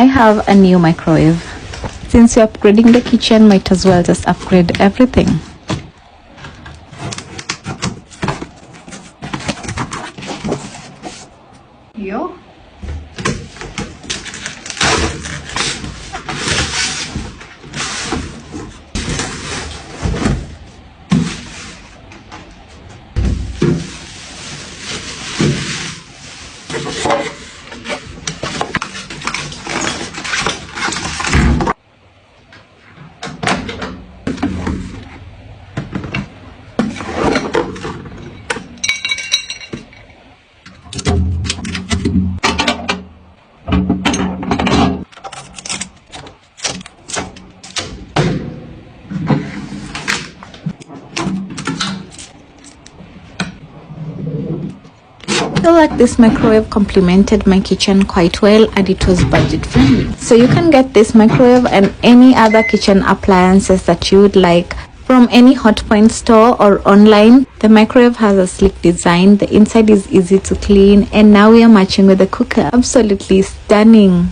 I have a new microwave. Since you're upgrading the kitchen, might as well just upgrade everything. Yo. I feel like this microwave complemented my kitchen quite well, and it was budget friendly. So you can get this microwave and any other kitchen appliances that you would like from any Hotpoint store or online. The microwave has a sleek design, the inside is easy to clean, and now we are matching with the cooker. Absolutely stunning.